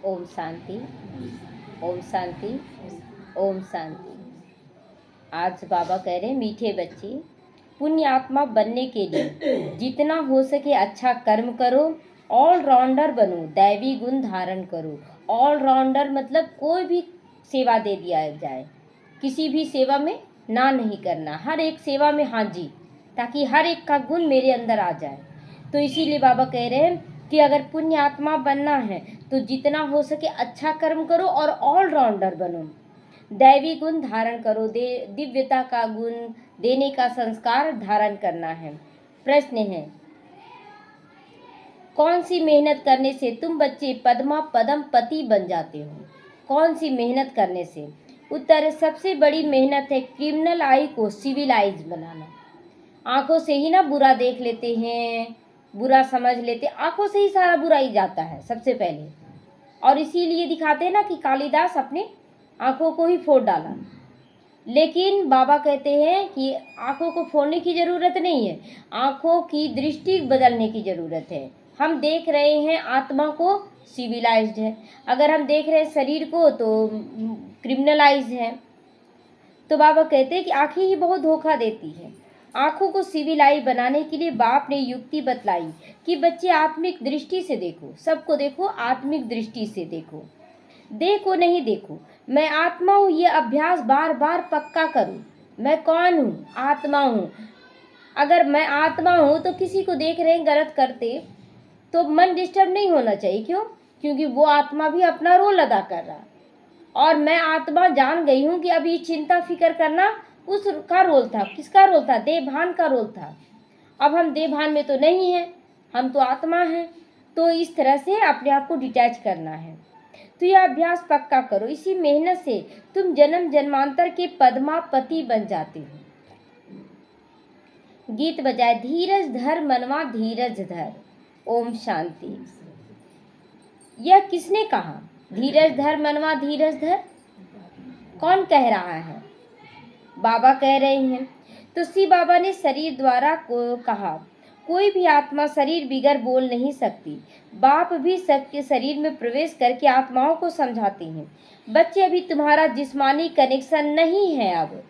ओम शांति, ओम शांति, ओम शांति। आज बाबा कह रहे हैं मीठे बच्चे, पुण्य आत्मा बनने के लिए जितना हो सके अच्छा कर्म करो, ऑलराउंडर बनो, दैवी गुण धारण करो। ऑलराउंडर मतलब कोई भी सेवा दे दिया जाए, किसी भी सेवा में ना नहीं करना, हर एक सेवा में हाँ जी, ताकि हर एक का गुण मेरे अंदर आ जाए। तो इसीलिए बाबा कह रहे हैं कि अगर पुण्य आत्मा बनना है तो जितना हो सके अच्छा कर्म करो और ऑलराउंडर बनो, दैवी गुण धारण करो, दिव्यता का गुण देने का संस्कार धारण करना है। प्रश्न है, कौन सी मेहनत करने से तुम बच्चे पद्मा पदम पति बन जाते हो? कौन सी मेहनत करने से? उत्तर है, सबसे बड़ी मेहनत है क्रिमिनल आई को सिविलाइज बनाना। आंखों से ही ना बुरा देख लेते हैं, बुरा समझ लेते, आंखों से ही सारा बुरा ही जाता है सबसे पहले। और इसीलिए दिखाते हैं ना कि कालिदास अपने आंखों को ही फोड़ डाला। लेकिन बाबा कहते हैं कि आंखों को फोड़ने की ज़रूरत नहीं है, आंखों की दृष्टि बदलने की ज़रूरत है। हम देख रहे हैं आत्मा को सिविलाइज्ड है, अगर हम देख रहे हैं शरीर को तो क्रिमिनलाइज है। तो बाबा कहते हैं कि आंखें ही बहुत धोखा देती है। आंखों को सिविलाइज बनाने के लिए बाप ने युक्ति बतलाई कि बच्चे आत्मिक दृष्टि से देखो, सबको देखो, आत्मिक दृष्टि से देखो, देह को नहीं देखो। मैं आत्मा हूँ, ये अभ्यास बार बार पक्का करूँ। मैं कौन हूँ? आत्मा हूँ। अगर मैं आत्मा हूँ तो किसी को देख रहे हैं गलत करते तो मन डिस्टर्ब नहीं होना चाहिए। क्यों? क्योंकि वो आत्मा भी अपना रोल अदा कर रहा है। और मैं आत्मा जान गई हूँ कि अभी चिंता फिक्र करना उसका रोल था। किसका रोल था? देवभान का रोल था। अब हम देवभान में तो नहीं हैं, हम तो आत्मा हैं। तो इस तरह से अपने आप को डिटैच करना है। तो यह अभ्यास पक्का करो, इसी मेहनत से तुम जन्म जन्मांतर के पद्मापति बन जाते हो। गीत बजाए, धीरज धर मनवा धीरज धर। ओम शांति। यह किसने कहा? धीरज धर मनवा धीरज धर। कौन कह रहा है? बाबा कह रहे हैं। तो शिव बाबा ने शरीर द्वारा को कहा, कोई भी आत्मा शरीर बिगर बोल नहीं सकती। बाप भी सबके शरीर में प्रवेश करके आत्माओं को समझाते हैं। बच्चे, अभी तुम्हारा जिस्मानी कनेक्शन नहीं है। अब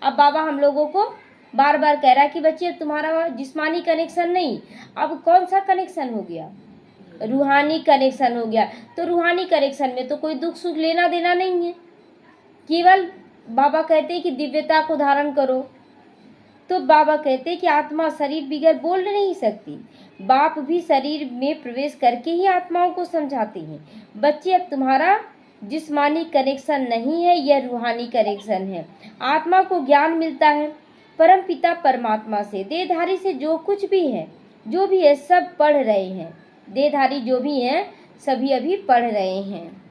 बाबा हम लोगों को बार बार कह रहा है कि बच्चे तुम्हारा जिस्मानी कनेक्शन नहीं, अब कौन सा कनेक्शन हो गया? रूहानी कनेक्शन हो गया। तो रूहानी कनेक्शन में तो कोई दुख सुख लेना देना नहीं है, केवल बाबा कहते हैं कि दिव्यता को धारण करो। तो बाबा कहते हैं कि आत्मा शरीर बिगर बोल नहीं सकती। बाप भी शरीर में प्रवेश करके ही आत्माओं को समझाते हैं। बच्चे, अब तुम्हारा जिस्मानी कनेक्शन नहीं है, यह रूहानी कनेक्शन है। आत्मा को ज्ञान मिलता है परम पिता परमात्मा से। देहधारी से जो कुछ भी है, जो भी है, सब पढ़ रहे हैं। देहधारी जो भी हैं सभी अभी पढ़ रहे हैं।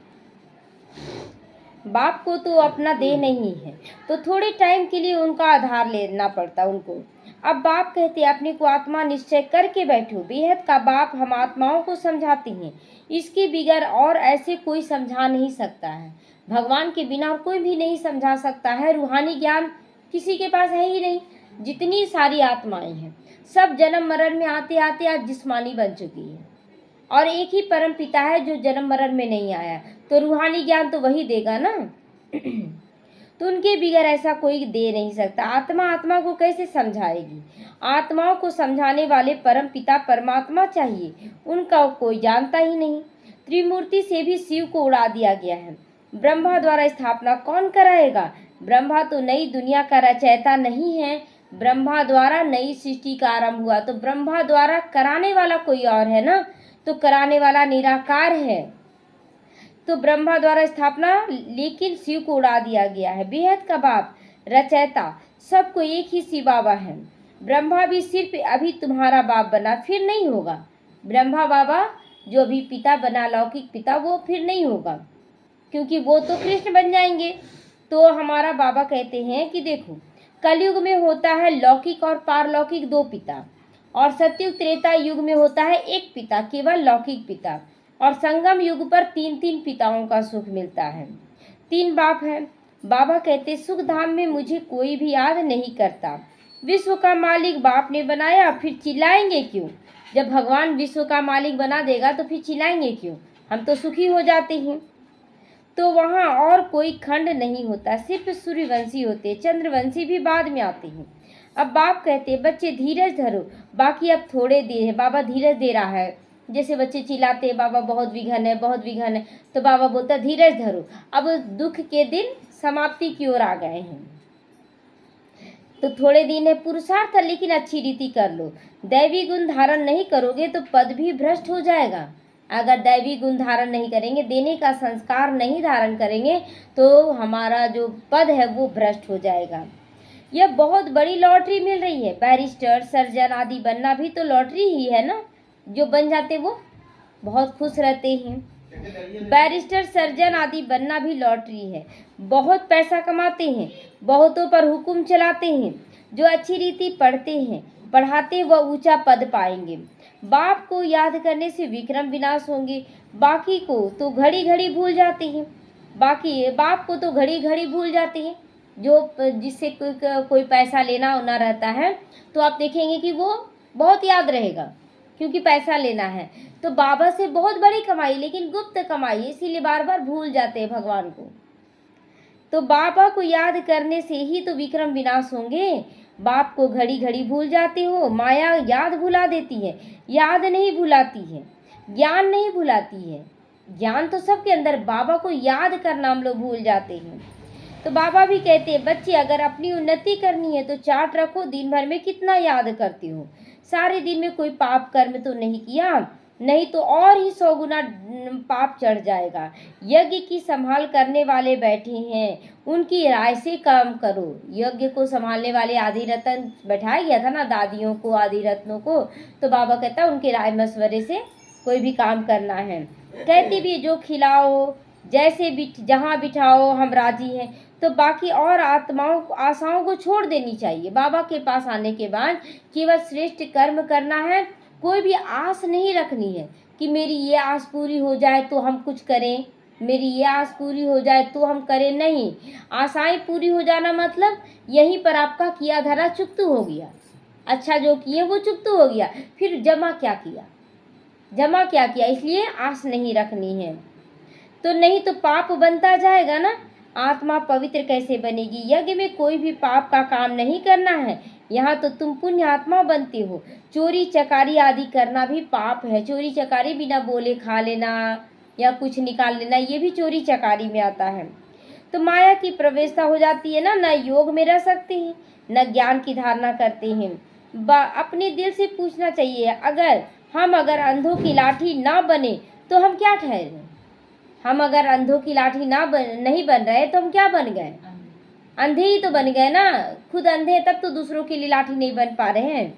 बाप को तो अपना देह नहीं है, तो थोड़े टाइम के लिए उनका आधार लेना पड़ता उनको। अब बाप कहते हैं, अपने को आत्मा निश्चय करके बैठो। बेहद का बाप हम आत्माओं को समझाते हैं, इसके बिगर और ऐसे कोई समझा नहीं सकता है। भगवान के बिना और कोई भी नहीं समझा सकता है। रूहानी ज्ञान किसी के पास है ही नहीं। जितनी सारी आत्माएं हैं सब जन्म मरण में आते आते आज जिस्मानी बन चुकी है, और एक ही परम पिता है जो जन्म मरण में नहीं आया। तो रूहानी ज्ञान तो वही देगा ना। तो उनके बिगर ऐसा कोई दे नहीं सकता। आत्मा आत्मा को कैसे समझाएगी? आत्माओं को समझाने वाले परम पिता परमात्मा चाहिए, उनका कोई जानता ही नहीं। त्रिमूर्ति से भी शिव को उड़ा दिया गया है। ब्रह्मा द्वारा स्थापना कौन कराएगा? ब्रह्मा तो नई दुनिया का रचयिता नहीं है। ब्रह्मा द्वारा नई सृष्टि का आरंभ हुआ, तो ब्रह्मा द्वारा कराने वाला कोई और है ना, तो कराने वाला निराकार है। तो ब्रह्मा द्वारा स्थापना, लेकिन शिव को उड़ा दिया गया है। बेहद का बाप रचयिता सबको एक ही शिव बाबा है। ब्रह्मा भी सिर्फ अभी तुम्हारा बाप बना, फिर नहीं होगा। ब्रह्मा बाबा जो अभी पिता बना, लौकिक पिता, वो फिर नहीं होगा, क्योंकि वो तो कृष्ण बन जाएंगे। तो हमारा बाबा कहते हैं कि देखो, कलयुग में होता है लौकिक और पारलौकिक दो पिता, और सतयुग त्रेता युग में होता है एक पिता, केवल लौकिक पिता। और संगम युग पर तीन तीन पिताओं का सुख मिलता है। तीन बाप हैं। बाबा कहते, सुख धाम में मुझे कोई भी याद नहीं करता। विश्व का मालिक बाप ने बनाया, फिर चिल्लाएंगे क्यों? जब भगवान विश्व का मालिक बना देगा तो फिर चिल्लाएंगे क्यों? हम तो सुखी हो जाते हैं। तो वहाँ और कोई खंड नहीं होता, सिर्फ सूर्यवंशी होते, चंद्रवंशी भी बाद में आते हैं। अब बाप कहते बच्चे धीरज धरो, बाकी अब थोड़े देर है। बाबा धीरज दे रहा है। जैसे बच्चे चिल्लाते बाबा बहुत विघन है, बहुत विघन है, तो बाबा बोलता धीरज धरो, अब दुख के दिन समाप्ति की ओर आ गए हैं। तो थोड़े दिन है, पुरुषार्थ है, लेकिन अच्छी रीति कर लो। दैवी गुण धारण नहीं करोगे तो पद भी भ्रष्ट हो जाएगा। अगर दैवी गुण धारण नहीं करेंगे, देने का संस्कार नहीं धारण करेंगे, तो हमारा जो पद है वो भ्रष्ट हो जाएगा। यह बहुत बड़ी लॉटरी मिल रही है। बैरिस्टर, सर्जन आदि बनना भी तो लॉटरी ही है ना। जो बन जाते वो बहुत खुश रहते हैं। बैरिस्टर, सर्जन आदि बनना भी लॉटरी है। बहुत पैसा कमाते हैं, बहुतों पर हुक्म चलाते हैं। जो अच्छी रीति पढ़ते हैं, पढ़ाते वह ऊंचा पद पाएंगे। बाप को याद करने से विक्रम विनाश होंगे। बाकी को तो घड़ी घड़ी भूल जाते हैं। बाप को तो घड़ी घड़ी भूल जाते हैं। जो जिससे कोई पैसा लेना होना रहता है, तो आप देखेंगे कि वो बहुत याद रहेगा, क्योंकि पैसा लेना है। तो बाबा से बहुत बड़ी कमाई, लेकिन गुप्त कमाई, इसीलिए बार बार भूल जाते हैं भगवान को। तो बाबा को याद करने से ही तो विक्रम विनाश होंगे। बाप को घड़ी घड़ी भूल जाते हो। माया याद भुला देती है, याद नहीं भुलाती है, ज्ञान नहीं भुलाती है। ज्ञान तो सबके अंदर, बाबा को याद करना हम लोग भूल जाते हैं। तो बाबा भी कहते हैं बच्चे अगर अपनी उन्नति करनी है तो चार्ट रखो, दिन भर में कितना याद करते हो। सारे दिन में कोई पाप कर्म तो नहीं किया, नहीं तो और ही 100 गुना पाप चढ़ जाएगा। यज्ञ की संभाल करने वाले बैठे हैं, उनकी राय से काम करो। यज्ञ को संभालने वाले आदि रत्न बैठाया गया था ना, दादियों को, आदि रत्नों को। तो बाबा कहता है उनके राय मशवरे से कोई भी काम करना है। कहते भी जो खिलाओ, जैसे जहाँ बिठाओ हम राजी हैं। तो बाकी और आशाओं को छोड़ देनी चाहिए। बाबा के पास आने के बाद केवल श्रेष्ठ कर्म करना है। कोई भी आस नहीं रखनी है कि मेरी ये आस पूरी हो जाए तो हम कुछ करें, मेरी ये आस पूरी हो जाए तो हम करें। नहीं, आशाएं पूरी हो जाना मतलब यहीं पर आपका किया धरा चुकतू हो गया। अच्छा जो किए वो चुकतू हो गया, फिर जमा क्या किया, इसलिए आस नहीं रखनी है। तो नहीं तो पाप बनता जाएगा ना। आत्मा पवित्र कैसे बनेगी। यज्ञ में कोई भी पाप का काम नहीं करना है। यहाँ तो तुम पुण्य आत्मा बनते हो। चोरी चकारी आदि करना भी पाप है। चोरी चकारी बिना बोले खा लेना या कुछ निकाल लेना, ये भी चोरी चकारी में आता है। तो माया की प्रवेशता हो जाती है ना, न योग में रह सकते हैं, न ज्ञान की धारणा करते हैं। अपने दिल से पूछना चाहिए, अगर अंधों की लाठी ना बने तो हम क्या ठहरे। हम अगर अंधों की लाठी नहीं बन रहे तो हम क्या बन गए, अंधे ही तो बन गए ना। खुद अंधे तब तो दूसरों के लिए लाठी नहीं बन पा रहे हैं,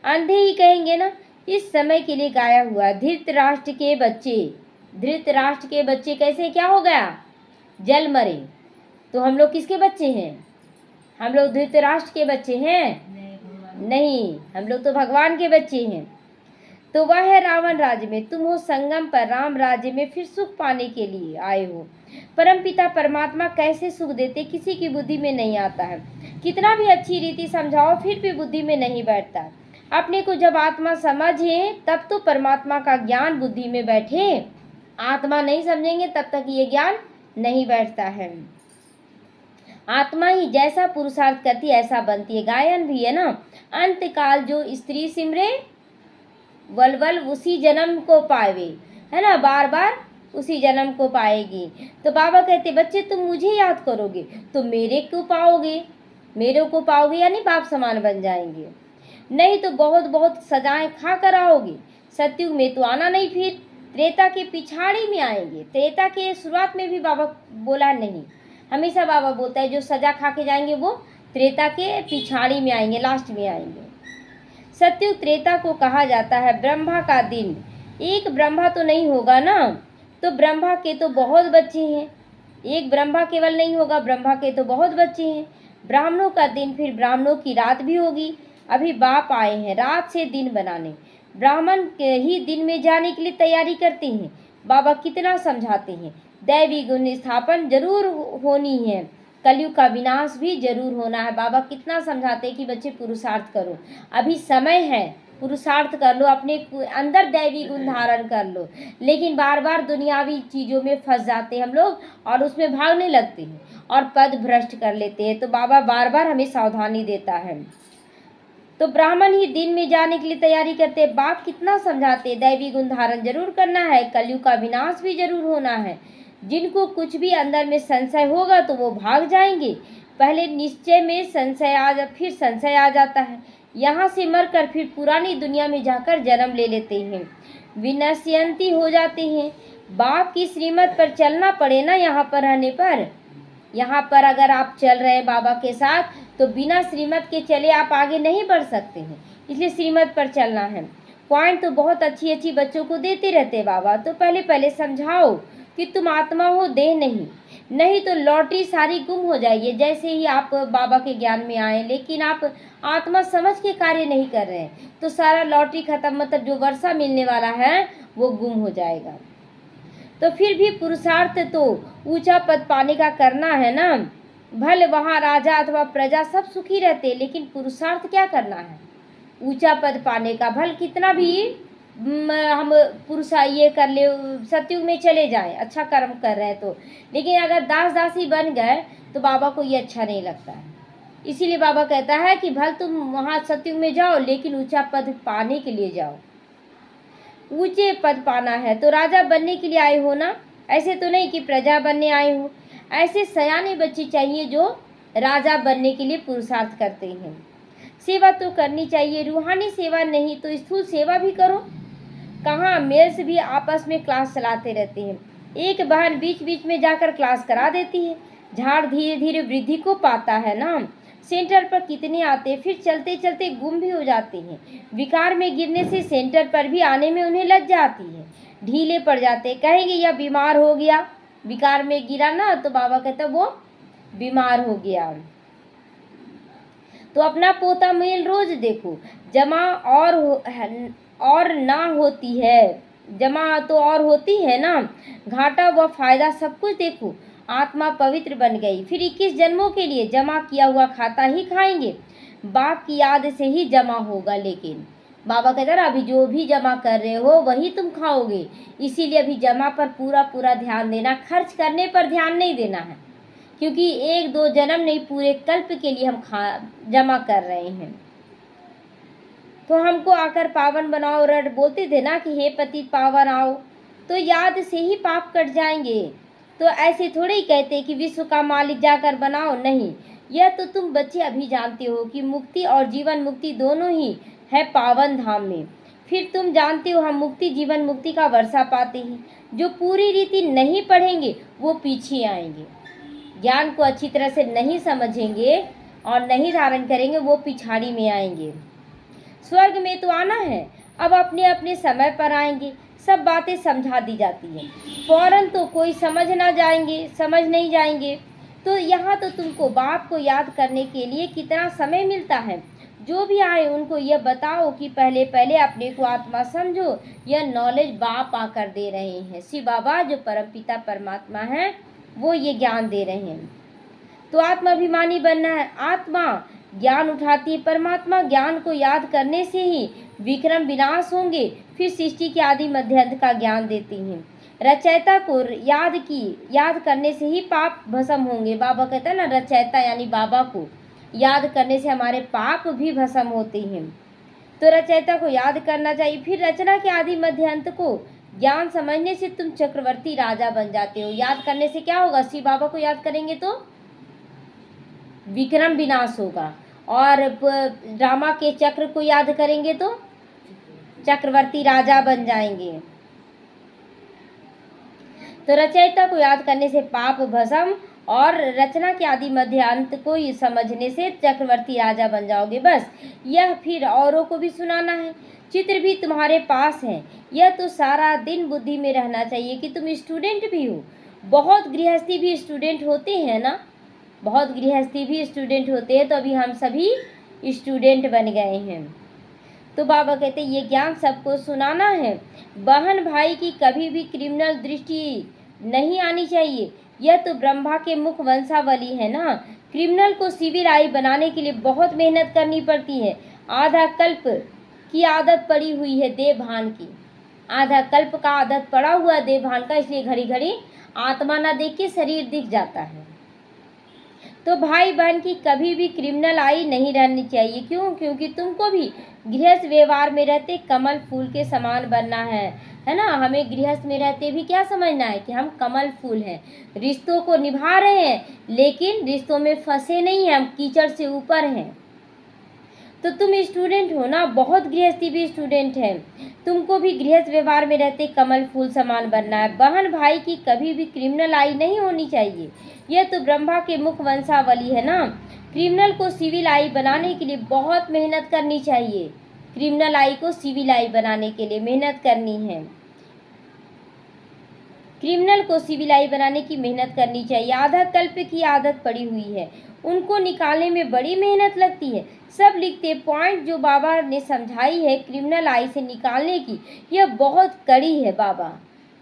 अंधे ही कहेंगे ना। इस समय के लिए गाया हुआ धृतराष्ट्र के बच्चे कैसे क्या हो गया, जल मरे। तो हम लोग किसके बच्चे हैं, हम लोग धृतराष्ट्र के बच्चे हैं नहीं, हम लोग तो भगवान के बच्चे हैं। तो वह है रावण राज्य में, तुम हो संगम पर राम राज्य में फिर सुख पाने के लिए आए हो। परमपिता परमात्मा कैसे सुख देते किसी की बुद्धि में नहीं आता है। कितना भी अच्छी रीति समझाओ फिर भी बुद्धि में नहीं बैठता। अपने को जब आत्मा समझे तब तो परमात्मा का ज्ञान बुद्धि में बैठे। आत्मा नहीं समझेंगे तब तक ये ज्ञान नहीं बैठता है। आत्मा ही जैसा पुरुषार्थ करती है ऐसा बनती है। गायन भी है ना, अंत काल जो स्त्री सिमरे वलवल उसी जन्म को पावे, है ना, बार बार उसी जन्म को पाएगी। तो बाबा कहते बच्चे तुम मुझे याद करोगे तो मेरे को पाओगे, यानी बाप समान बन जाएंगे। नहीं तो बहुत बहुत सजाएं खा कर आओगे। सतयुग में तो आना नहीं, फिर त्रेता के पिछाड़ी में आएंगे। त्रेता के शुरुआत में भी बाबा बोला नहीं, हमेशा बाबा बोलता है जो सजा खा के जाएंगे वो त्रेता के पिछाड़ी में आएंगे, लास्ट में आएंगे। सतयुग त्रेता को कहा जाता है ब्रह्मा का दिन। एक ब्रह्मा तो नहीं होगा ना, तो ब्रह्मा के तो बहुत बच्चे हैं। एक ब्रह्मा केवल नहीं होगा, ब्रह्मा के तो बहुत बच्चे हैं। ब्राह्मणों का दिन, फिर ब्राह्मणों की रात भी होगी। अभी बाप आए हैं रात से दिन बनाने। ब्राह्मण के ही दिन में जाने के लिए तैयारी करते हैं। बाबा कितना समझाते हैं, दैवी गुण स्थापन जरूर होनी है, कलयुग का विनाश भी जरूर होना है। बाबा कितना समझाते हैं कि बच्चे पुरुषार्थ करो, अभी समय है, पुरुषार्थ कर लो, अपने अंदर दैवी गुण धारण कर लो, लेकिन बार बार दुनियावी चीज़ों में फंस जाते हैं हम लोग और उसमें भागने लगते हैं और पद भ्रष्ट कर लेते हैं। तो बाबा बार बार हमें सावधानी देता है। तो ब्राह्मण ही दिन में जाने के लिए तैयारी करते हैं। बाप कितना समझाते हैं, दैवी गुण धारण जरूर करना है, कलयुग का विनाश भी जरूर होना है। जिनको कुछ भी अंदर में संशय होगा तो वो भाग जाएंगे। पहले निश्चय में फिर संशय आ जाता है, यहाँ से मरकर फिर पुरानी दुनिया में जाकर जन्म ले लेते हैं, विनश्यंती हो जाते हैं। बाप की श्रीमत पर चलना पड़े ना। यहाँ पर रहने पर, यहाँ पर अगर आप चल रहे हैं बाबा के साथ तो बिना श्रीमत के चले आप आगे नहीं बढ़ सकते हैं, इसलिए श्रीमत पर चलना है। पॉइंट तो बहुत अच्छी अच्छी बच्चों को देते रहते बाबा, तो पहले समझाओ कि तुम आत्मा हो, देह नहीं तो लॉटरी सारी गुम हो जाएगी। जैसे ही आप बाबा के ज्ञान में आए लेकिन आप आत्मा समझ के कार्य नहीं कर रहे हैं तो सारा लॉटरी खत्म, मतलब जो वर्षा मिलने वाला है वो गुम हो जाएगा। तो फिर भी पुरुषार्थ तो ऊंचा पद पाने का करना है ना। भले वहाँ राजा अथवा प्रजा सब सुखी रहते, लेकिन पुरुषार्थ क्या करना है, ऊंचा पद पाने का। भले कितना भी हम पुरुषा ये कर ले, सतयुग में चले जाएं, अच्छा कर्म कर रहे हैं तो, लेकिन अगर दास दासी बन गए तो बाबा को ये अच्छा नहीं लगता है। इसीलिए बाबा कहता है कि भले तुम वहाँ सतयुग में जाओ लेकिन ऊंचा पद पाने के लिए जाओ। ऊंचे पद पाना है तो राजा बनने के लिए आए हो ना, ऐसे तो नहीं कि प्रजा बनने आए हो। ऐसे सयाने बच्चे चाहिए जो राजा बनने के लिए पुरुषार्थ करते हैं। सेवा तो करनी चाहिए, रूहानी सेवा नहीं तो स्थूल सेवा भी करो। कहाँ मेल्स भी आपस में क्लास चलाते रहते हैं, एक बहन बीच बीच में जाकर क्लास करा देती है। झाड़ धीरे धीरे वृद्धि को पाता है ना। सेंटर पर कितने आते फिर चलते चलते गुम भी हो जाते हैं। विकार में गिरने से सेंटर पर भी आने में उन्हें लग जाती है, ढीले पड़ जाते, कहेंगे यह बीमार हो गया, विकार में गिरा ना तो बाबा कहते वो बीमार हो गया। तो अपना पोता मेल रोज देखो, जमा और ना होती है, जमा तो और होती है ना, घाटा व फायदा सब कुछ देखो। आत्मा पवित्र बन गई, फिर 21 जन्मों के लिए जमा किया हुआ खाता ही खाएंगे। बाप की याद से ही जमा होगा, लेकिन बाबा कहते हैं अभी जो भी जमा कर रहे हो वही तुम खाओगे। इसीलिए अभी जमा पर पूरा ध्यान देना, खर्च करने पर ध्यान नहीं देना है, क्योंकि 1-2 जन्म नहीं पूरे कल्प के लिए हम जमा कर रहे हैं। तो हमको आकर पावन बनाओ, रट बोलते थे ना कि हे पति पावन आओ, तो याद से ही पाप कट जाएंगे। तो ऐसे थोड़े ही कहते कि विश्व का मालिक जाकर बनाओ, नहीं। यह तो तुम बच्चे अभी जानते हो कि मुक्ति और जीवन मुक्ति दोनों ही है पावन धाम में। फिर तुम जानते हो हम मुक्ति जीवन मुक्ति का वर्षा पाते हैं। जो पूरी रीति नहीं पढ़ेंगे वो पीछे आएंगे, ज्ञान को अच्छी तरह से नहीं समझेंगे और नहीं धारण करेंगे, वो पिछाड़ी में आएंगे। स्वर्ग में तो आना है, अब अपने अपने समय पर आएंगे, सब बातें समझा दी जाती हैं। फौरन तो कोई समझ नहीं जाएंगे। तो यहाँ तो तुमको बाप को याद करने के लिए कितना समय मिलता है। जो भी आए उनको यह बताओ कि पहले अपने को आत्मा समझो। यह नॉलेज बाप आकर दे रहे हैं, शिव बाबा जो परमपिता परमात्मा है वो ये ज्ञान दे रहे हैं। तो आत्माभिमानी बनना है। आत्मा ज्ञान उठाती है, परमात्मा ज्ञान को याद करने से ही विक्रम विनाश होंगे, फिर सृष्टि के आदि मध्य अंत का ज्ञान देती हैं। रचयिता को याद करने से ही पाप भस्म होंगे। बाबा कहते हैं ना, रचयिता यानी बाबा को याद करने से हमारे पाप भी भस्म होते हैं। तो रचयिता को याद करना चाहिए। फिर रचना के आदि मध्य अंत को ज्ञान समझने से तुम चक्रवर्ती राजा बन जाते हो। याद करने से क्या होगा, शिव बाबा को याद करेंगे तो विक्रम विनाश होगा, और रामा के चक्र को याद करेंगे तो चक्रवर्ती राजा बन जाएंगे। तो रचयिता को याद करने से पाप भस्म, और रचना के आदि मध्य अंत को समझने से चक्रवर्ती राजा बन जाओगे। बस यह फिर औरों को भी सुनाना है। चित्र भी तुम्हारे पास है, यह तो सारा दिन बुद्धि में रहना चाहिए कि तुम स्टूडेंट भी हो। बहुत गृहस्थी भी स्टूडेंट होते हैं ना, बहुत गृहस्थी भी स्टूडेंट होते हैं। तो अभी हम सभी स्टूडेंट बन गए हैं। तो बाबा कहते ये ज्ञान सबको सुनाना है। बहन भाई की कभी भी क्रिमिनल दृष्टि नहीं आनी चाहिए। यह तो ब्रह्मा के मुख वंशावली है ना। क्रिमिनल को सिविल आई बनाने के लिए बहुत मेहनत करनी पड़ती है। आधा कल्प की आदत पड़ी हुई है देवभान की, आधा कल्प का आदत पड़ा हुआ है देवभान का, इसलिए घड़ी घड़ी आत्मा ना देख के शरीर दिख जाता है। तो भाई बहन की कभी भी क्रिमिनल आई नहीं रहनी चाहिए। क्यों? क्योंकि तुमको भी गृहस्थ व्यवहार में रहते कमल फूल के समान बनना है ना। हमें गृहस्थ में रहते भी क्या समझना है कि हम कमल फूल हैं, रिश्तों को निभा रहे हैं, लेकिन रिश्तों में फंसे नहीं हैं, हम कीचड़ से ऊपर हैं। तो तुम स्टूडेंट हो ना, बहुत गृहस्थी भी स्टूडेंट है, तुमको भी गृहस्थ व्यवहार में रहते कमल फूल समान बनना है। बहन भाई की कभी भी क्रिमिनल आई नहीं होनी चाहिए। यह तो ब्रह्मा के मुख वंशावली है ना। क्रिमिनल को सिविल आई बनाने के लिए बहुत मेहनत करनी चाहिए। क्रिमिनल आई को सिविल आई बनाने के लिए मेहनत करनी है। क्रिमिनल को सिविल आई बनाने की मेहनत करनी चाहिए। आधा कल्प की आदत पड़ी हुई है, उनको निकालने में बड़ी मेहनत लगती है। सब लिखते पॉइंट जो बाबा ने समझाई है क्रिमिनल आई से निकालने की, यह बहुत कड़ी है बाबा।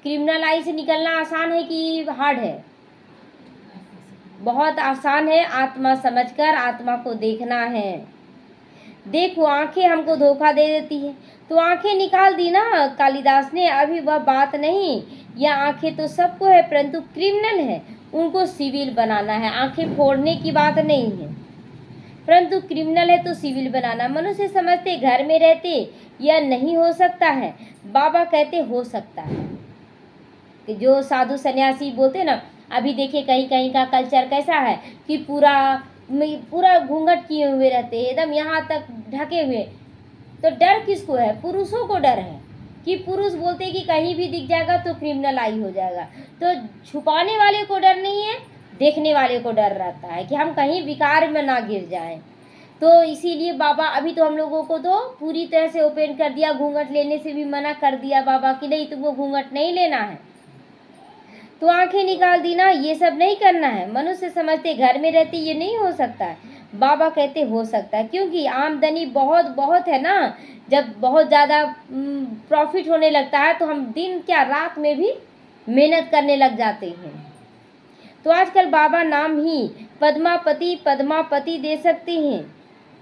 क्रिमिनल आई से निकलना आसान है कि हार्ड है? बहुत आसान है। आत्मा समझकर आत्मा को देखना है। देखो आंखें हमको धोखा दे देती है, तो आंखें निकाल दी ना कालिदास ने। अभी वह बात नहीं, यह आंखें तो सबको है, परंतु क्रिमिनल है, उनको सिविल बनाना है। आंखें फोड़ने की बात नहीं है, परंतु क्रिमिनल है तो सिविल बनाना। मनुष्य समझते घर में रहते यह नहीं हो सकता है, बाबा कहते हो सकता है। कि जो साधु सन्यासी बोलते ना, अभी देखिए कहीं कहीं का कल्चर कैसा है कि पूरा घूंघट किए हुए रहते हैं, एकदम यहाँ तक ढके हुए। तो डर किसको है? पुरुषों को डर है कि पुरुष बोलते हैं कि कहीं भी दिख जाएगा तो क्रिमिनल आई हो जाएगा। तो छुपाने वाले को डर नहीं है, देखने वाले को डर रहता है कि हम कहीं विकार में ना गिर जाएं। तो इसीलिए बाबा अभी तो हम लोगों को तो पूरी तरह से ओपन कर दिया, घूंघट लेने से भी मना कर दिया बाबा कि नहीं तुमको घूंघट नहीं लेना है। तो आंखें निकाल दी ना, ये सब नहीं करना है। मनुष्य समझते घर में रहते ये नहीं हो सकता है, बाबा कहते हो सकता है, क्योंकि आमदनी बहुत बहुत है ना। जब बहुत ज़्यादा प्रॉफिट होने लगता है तो हम दिन क्या रात में भी मेहनत करने लग जाते हैं। तो आजकल बाबा नाम ही पद्मापति दे सकते हैं।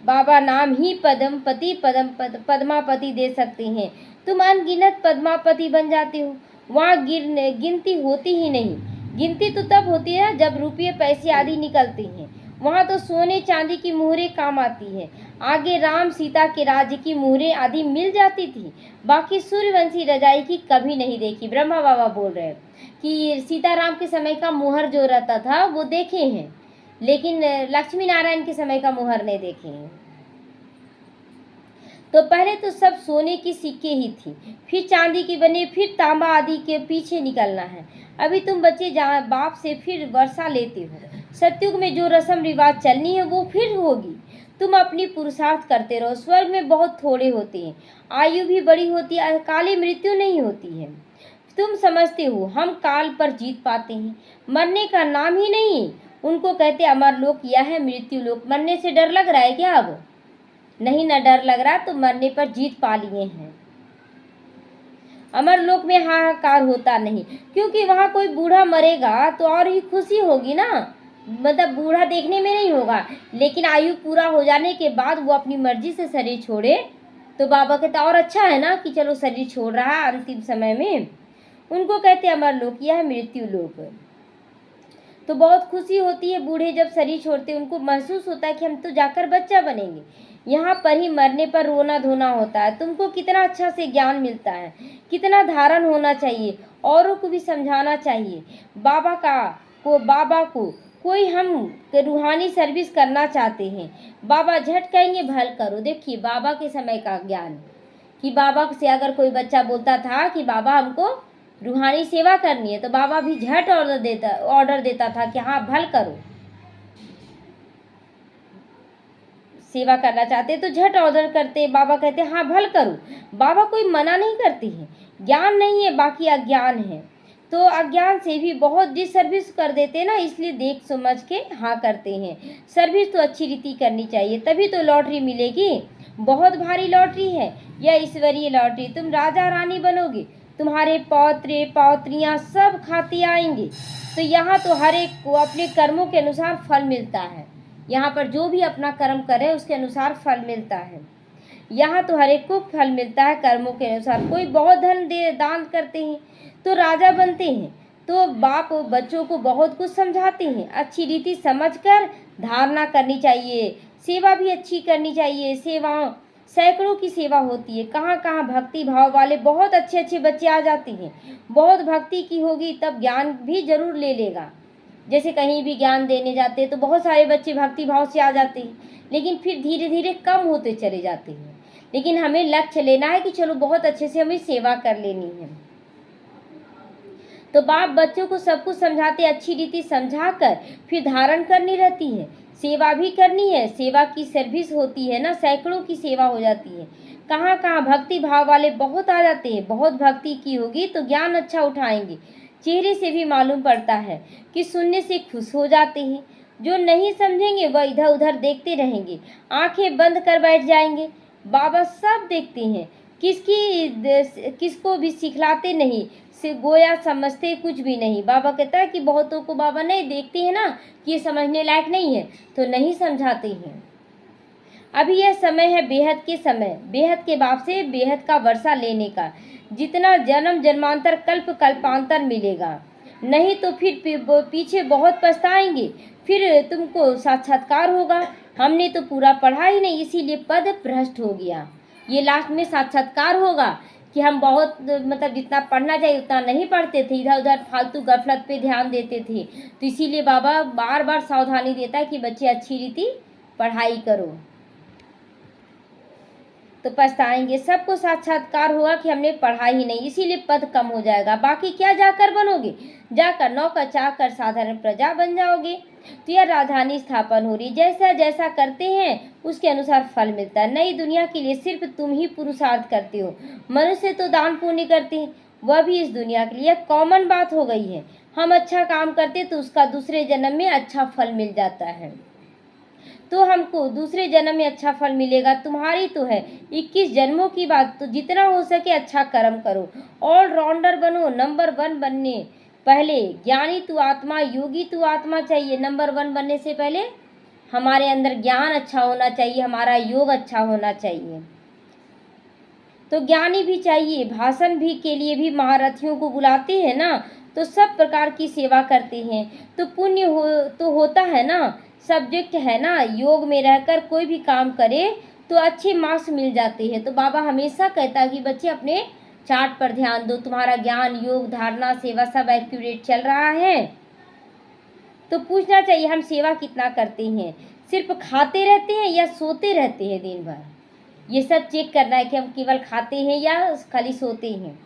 बाबा नाम ही पद्मापति दे सकते हैं। तुम अनगिनत पद्मापति बन जाते हो। वहाँ गिनती होती ही नहीं। गिनती तो तब होती है जब रुपये पैसे आदि निकलते हैं। वहाँ तो सोने चांदी की मुहरें काम आती है। आगे राम सीता के राज्य की मुहरें आदि मिल जाती थी, बाकी सूर्यवंशी रजाई की कभी नहीं देखी। ब्रह्मा बाबा बोल रहे हैं कि सीताराम के समय का मुहर जो रहता था वो देखे हैं, लेकिन लक्ष्मी नारायण के समय का मुहर नहीं देखे हैं। तो पहले तो सब सोने की सिक्के ही थी, फिर चांदी की बने, फिर तांबा आदि के पीछे निकलना है। अभी तुम बच्चे जहाँ बाप से फिर वर्षा लेते हो। सतयुग में जो रस्म रिवाज चलनी है वो फिर होगी। तुम अपनी पुरुषार्थ करते रहो। स्वर्ग में बहुत थोड़े होते हैं, आयु भी बड़ी होती है, अकाली मृत्यु नहीं होती है। तुम समझते हो हम काल पर जीत पाते हैं, मरने का नाम ही नहीं। उनको कहते अमर लोक, यह है मृत्यु लोक। मरने से डर लग रहा है क्या? अब नहीं ना डर लग रहा, तो मरने पर जीत पा लिए हैं। अमर लोक में हाहाकार होता नहीं, क्योंकि वहाँ कोई बूढ़ा मरेगा तो और ही खुशी होगी ना। मतलब बूढ़ा देखने में नहीं होगा, लेकिन आयु पूरा हो जाने के बाद वो अपनी मर्जी से शरीर छोड़े तो बाबा कहता और अच्छा है ना कि चलो शरीर छोड़ रहा है अंतिम समय में। उनको कहते अमर लोक, यह है मृत्यु लोक। तो बहुत खुशी होती है बूढ़े जब शरीर छोड़ते, उनको महसूस होता है कि हम तो जाकर बच्चा बनेंगे। यहाँ पर ही मरने पर रोना धोना होता है। तुमको कितना अच्छा से ज्ञान मिलता है, कितना धारण होना चाहिए, औरों को भी समझाना चाहिए। बाबा को कोई हम रूहानी सर्विस करना चाहते हैं, बाबा झट कहेंगे भल करो। देखिए बाबा के समय का ज्ञान कि बाबा से अगर कोई बच्चा बोलता था कि बाबा हमको रूहानी सेवा करनी है, तो बाबा भी झट ऑर्डर देता था कि हाँ भल करो। सेवा करना चाहते तो झट ऑर्डर करते, बाबा कहते हाँ भल करो। बाबा कोई मना नहीं करते हैं। ज्ञान नहीं है, बाकी अज्ञान है, तो अज्ञान से भी बहुत डिसर्विस कर देते हैं ना, इसलिए देख समझ के हाँ करते हैं। सर्विस तो अच्छी रीति करनी चाहिए, तभी तो लॉटरी मिलेगी। बहुत भारी लॉटरी है यह ईश्वरीय लॉटरी। तुम राजा रानी बनोगे, तुम्हारे पौत्रे पौत्रियाँ सब खाते आएंगे। तो यहाँ तो हर एक को अपने कर्मों के अनुसार फल मिलता है। यहाँ पर जो भी अपना कर्म करे उसके अनुसार फल मिलता है। यहाँ तो हर एक को फल मिलता है कर्मों के अनुसार। कोई बहुत धन दे दान करते हैं तो राजा बनते हैं, तो बाप बच्चों को बहुत कुछ समझाते हैं। अच्छी रीति समझकर धारणा करनी चाहिए, सेवा भी अच्छी करनी चाहिए। सेवाओं सैकड़ों की सेवा होती है, कहाँ कहाँ भक्ति भाव वाले बहुत अच्छे अच्छे बच्चे आ जाते हैं। बहुत भक्ति की होगी तब ज्ञान भी जरूर ले लेगा। जैसे कहीं भी ज्ञान देने जाते हैं तो बहुत सारे बच्चे भक्ति भाव से आ जाते हैं, लेकिन फिर धीरे धीरे कम होते चले जाते हैं। लेकिन हमें लक्ष्य लेना है कि चलो बहुत अच्छे से हमें सेवा कर लेनी है। तो बाप बच्चों को सब कुछ समझाते, अच्छी रीति समझाकर फिर धारण करनी रहती है, सेवा भी करनी है। सेवा की सर्विस होती है ना, सैकड़ों की सेवा हो जाती है। कहाँ कहाँ भक्ति भाव वाले बहुत आ जाते हैं। बहुत भक्ति की होगी तो ज्ञान अच्छा उठाएंगे। चेहरे से भी मालूम पड़ता है कि सुनने से खुश हो जाते हैं। जो नहीं समझेंगे वह इधर उधर देखते रहेंगे, आंखें बंद कर बैठ जाएंगे। बाबा सब देखते हैं, किसको भी सिखलाते नहीं, से गोया समझते कुछ भी नहीं। बाबा कहता है कि बहुतों को बाबा नहीं देखते हैं ना कि ये समझने लायक नहीं है, तो नहीं समझाते हैं। अभी यह समय है बेहद के समय, बेहद के बाप से बेहद का वर्षा लेने का। जितना जन्म जन्मांतर कल्प कल्पांतर मिलेगा, नहीं तो फिर पीछे बहुत पछताएंगे। फिर तुमको साक्षात्कार होगा, हमने तो पूरा पढ़ा ही नहीं इसीलिए पद भ्रष्ट हो गया। ये लास्ट में साक्षात्कार होगा कि हम बहुत मतलब जितना पढ़ना चाहिए उतना नहीं पढ़ते थे, इधर उधर फालतू गफलत पे ध्यान देते थे। तो इसीलिए बाबा बार बार सावधानी देता है कि बच्चे अच्छी रीति पढ़ाई करो, तो पछताएंगे। सबको साक्षात्कार हुआ कि हमने पढ़ा ही नहीं, इसीलिए पद कम हो जाएगा। बाकी क्या जाकर बनोगे, जाकर नौकर चाकर साधारण प्रजा बन जाओगे। तो यह राजधानी स्थापन हो रही, जैसा जैसा करते हैं उसके अनुसार फल मिलता है। नई दुनिया के लिए सिर्फ तुम ही पुरुषार्थ करते हो। मनुष्य तो दान पुण्य करते हैं, वह भी इस दुनिया के लिए कॉमन बात हो गई है। हम अच्छा काम करते तो उसका दूसरे जन्म में अच्छा फल मिल जाता है, तो हमको दूसरे जन्म में अच्छा फल मिलेगा। तुम्हारी तो है 21 जन्मों की बात, तो जितना हो सके अच्छा कर्म करो, ऑलराउंडर बनो। नंबर 1 बनने पहले ज्ञानी तू आत्मा, योगी तू आत्मा चाहिए। नंबर 1 बनने से पहले हमारे अंदर ज्ञान अच्छा होना चाहिए, हमारा योग अच्छा होना चाहिए। तो ज्ञानी भी चाहिए, भाषण भी के लिए भी महारथियों को बुलाते हैं ना, तो सब प्रकार की सेवा करते हैं। तो पुण्य तो होता है ना, सब्जेक्ट है ना, योग में रहकर कोई भी काम करे तो अच्छे मार्क्स मिल जाते हैं। तो बाबा हमेशा कहता है कि बच्चे अपने चार्ट पर ध्यान दो, तुम्हारा ज्ञान योग धारणा सेवा सब एक्यूरेट चल रहा है। तो पूछना चाहिए हम सेवा कितना करते हैं, सिर्फ खाते रहते हैं या सोते रहते हैं दिन भर। ये सब चेक करना है कि हम केवल खाते हैं या खाली सोते हैं।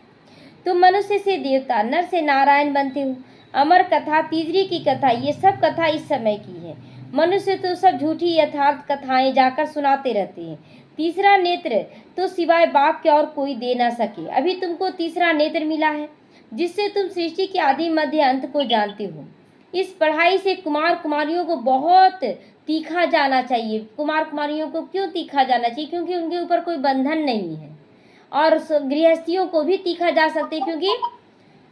तो मनुष्य से देवता, नर से नारायण बनते हो। अमर कथा, तीसरी की कथा, ये सब कथा इस समय की है। मनुष्य तो सब झूठी यथार्थ कथाएं जाकर सुनाते रहते हैं। तीसरा नेत्र तो सिवाय बाप के और कोई दे ना सके। अभी तुमको तीसरा नेत्र मिला है जिससे तुम सृष्टि के आदि मध्य अंत को जानते हो। इस पढ़ाई से कुमार कुमारियों को बहुत तीखा जाना चाहिए। कुमार कुमारियों को क्यों तीखा जाना चाहिए, क्योंकि उनके ऊपर कोई बंधन नहीं है। और गृहस्थियों को भी तीखा जा सकते क्योंकि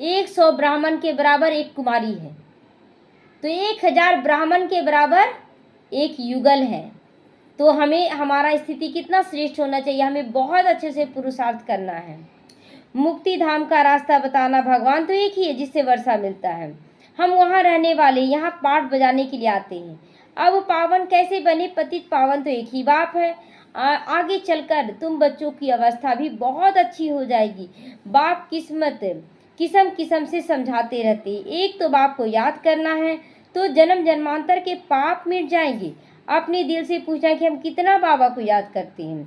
100 ब्राह्मण के बराबर एक कुमारी है, तो 1000 ब्राह्मण के बराबर एक युगल है। तो हमें हमारा स्थिति कितना श्रेष्ठ होना चाहिए, हमें बहुत अच्छे से पुरुषार्थ करना है। मुक्ति धाम का रास्ता बताना भगवान तो एक ही है जिससे वर्षा मिलता है। हम वहाँ रहने वाले, यहाँ पाठ बजाने के लिए आते हैं। अब पावन कैसे बने, पतित पावन तो एक ही बाप है। आगे चलकर तुम बच्चों की अवस्था भी बहुत अच्छी हो जाएगी। बाप किस्मत किस्म किस्म से समझाते रहते हैं। एक तो बाप को याद करना है तो जन्म जन्मांतर के पाप मिट जाएंगे। अपने दिल से पूछना कि हम कितना बाबा को याद करते हैं।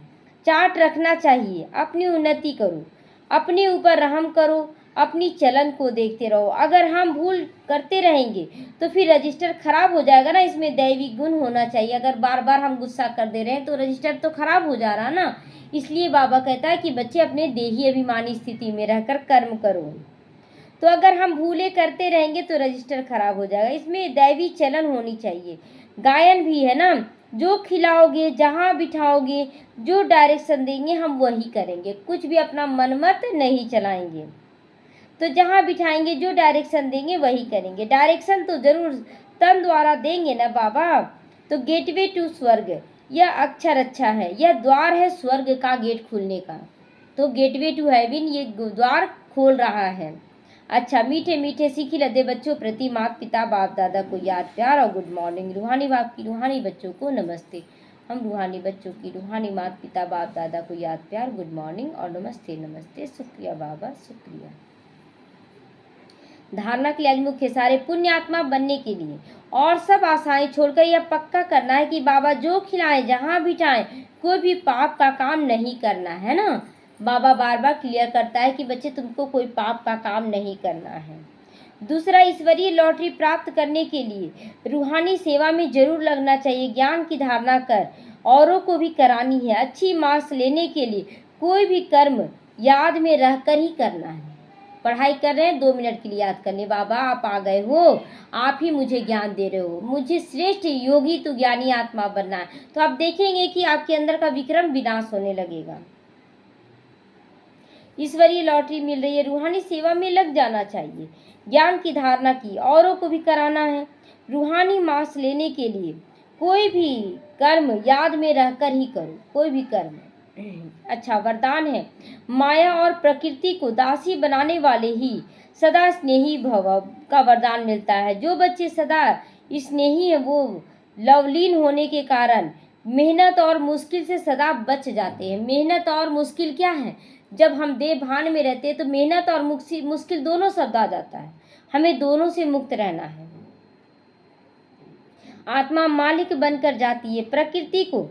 चार्ट रखना चाहिए, अपनी उन्नति करो, अपने ऊपर रहम करो, अपनी चलन को देखते रहो। अगर हम भूल करते रहेंगे तो फिर रजिस्टर खराब हो जाएगा ना, इसमें दैवी गुण होना चाहिए। अगर बार बार हम गुस्सा कर दे रहे हैं तो रजिस्टर तो खराब हो जा रहा ना। इसलिए बाबा कहता है कि बच्चे अपने देही अभिमानी स्थिति में रहकर कर्म करो। तो अगर हम भूले करते रहेंगे तो रजिस्टर खराब हो जाएगा, इसमें दैवी चलन होनी चाहिए। गायन भी है ना, जो खिलाओगे, जहाँ बिठाओगे, जो डायरेक्शन देंगे हम वही करेंगे, कुछ भी अपना मनमत नहीं चलाएंगे। तो जहाँ बिठाएंगे, जो डायरेक्शन देंगे वही करेंगे। डायरेक्शन तो जरूर तन द्वारा देंगे ना बाबा। तो गेटवे टू स्वर्ग, यह अक्षर अच्छा है, यह द्वार है स्वर्ग का गेट खुलने का। तो गेटवे टू हेवन, ये द्वार खोल रहा है। अच्छा, मीठे मीठे सीखी लदे बच्चों प्रति माता पिता बाप दादा को याद प्यार और गुड मॉर्निंग। रूहानी बाप की रूहानी बच्चों को नमस्ते। हम रूहानी बच्चों की रूहानी माता पिता बाप दादा को याद प्यार, गुड मॉर्निंग और नमस्ते नमस्ते। शुक्रिया बाबा, शुक्रिया। धारणा के लिए आज मुख्य सारे पुण्य आत्मा बनने के लिए और सब आशाएं छोड़कर यह पक्का करना है कि बाबा जो खिलाए जहाँ भी चाहे, कोई भी पाप का काम नहीं करना है ना। बाबा बार बार क्लियर करता है कि बच्चे तुमको कोई पाप का काम नहीं करना है। दूसरा, ईश्वरीय लॉटरी प्राप्त करने के लिए रूहानी सेवा में जरूर लगना चाहिए। ज्ञान की धारणा कर औरों को भी करानी है। अच्छी मार्क्स लेने के लिए कोई भी कर्म याद में रहकर ही करना है। पढ़ाई कर रहे हैं, 2 मिनट के लिए याद करने, बाबा आप आ गए हो, आप ही मुझे ज्ञान दे रहे हो, मुझे श्रेष्ठ योगी तो ज्ञानी आत्मा बनना है। तो आप देखेंगे कि आपके अंदर का विक्रम विनाश होने लगेगा। ईश्वरीय लॉटरी मिल रही है, रूहानी सेवा में लग जाना चाहिए। ज्ञान की धारणा की औरों को भी कराना है। रूहानी मार्क्स लेने के लिए कोई भी कर्म याद में रहकर ही करो, कोई भी कर्म। अच्छा, वरदान है, माया और प्रकृति को दासी बनाने वाले ही सदा स्नेही भव का वरदान मिलता है। जो बच्चे सदा स्नेही है वो लवलीन होने के कारण मेहनत और मुश्किल से सदा बच जाते हैं। मेहनत और मुश्किल क्या है? जब हम देह भान में रहते हैं तो मेहनत और मुश्किल दोनों शब्द आ जाता है। हमें दोनों से मुक्त रहना है। आत्मा मालिक बनकर जाती है प्रकृति को।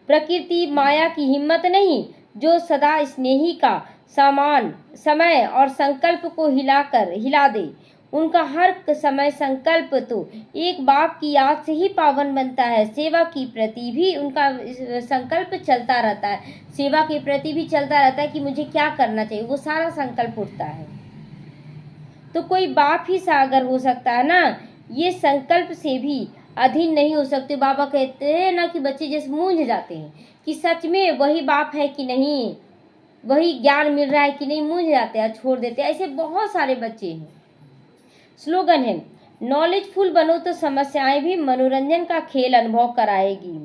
प्रकृति माया की हिम्मत नहीं, जो सदा स्नेही का सामान समय और संकल्प को हिला दे। उनका हर समय संकल्प तो एक बाप की याद से ही पावन बनता है। सेवा के प्रति भी उनका संकल्प चलता रहता है। सेवा के प्रति भी चलता रहता है कि मुझे क्या करना चाहिए, वो सारा संकल्प उठता है। तो कोई बाप ही सागर हो सकता है ना, ये संकल्प से भी अधीन नहीं हो सकते। बाबा कहते हैं ना कि बच्चे जैसे मूंझ जाते हैं कि सच में वही बाप है कि नहीं, वही ज्ञान मिल रहा है कि नहीं, मूंझ जाते हैं, छोड़ देते हैं। ऐसे बहुत सारे बच्चे हैं। स्लोगन है, नॉलेजफुल बनो तो समस्याएं भी मनोरंजन का खेल अनुभव कराएगी।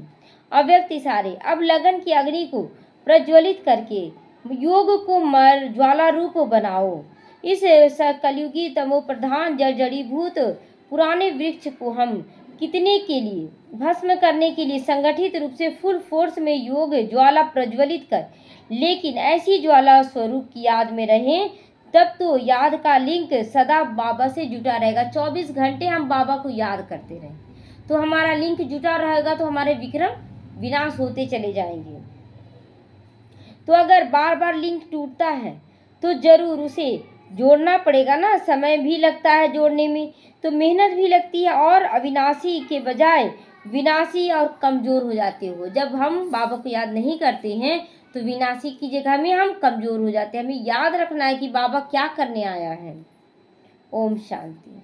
अव्यक्त इशारे, अब लगन की अग्नि को प्रज्वलित करके योग को मर ज्वाला रूप बनाओ। इस कलयुगी तमो प्रधान जड़ीभूत पुराने वृक्ष को हम कितने के लिए भस्म करने के लिए संगठित रूप से फुल फोर्स में योग ज्वाला प्रज्वलित कर, लेकिन ऐसी ज्वाला स्वरूप की याद में रहें, तब तो याद का लिंक सदा बाबा से जुटा रहेगा। 24 घंटे हम बाबा को याद करते रहें तो हमारा लिंक जुटा रहेगा, तो हमारे विक्रम विनाश होते चले जाएंगे। तो अगर बार बार लिंक टूटता है तो जरूर उसे जोड़ना पड़ेगा ना। समय भी लगता है जोड़ने में, तो मेहनत भी लगती है, और अविनाशी के बजाय विनाशी और कमज़ोर हो जाते हो। जब हम बाबा को याद नहीं करते हैं तो विनाशी की जगह में हम कमज़ोर हो जाते हैं। हमें याद रखना है कि बाबा क्या करने आया है। ओम शांति।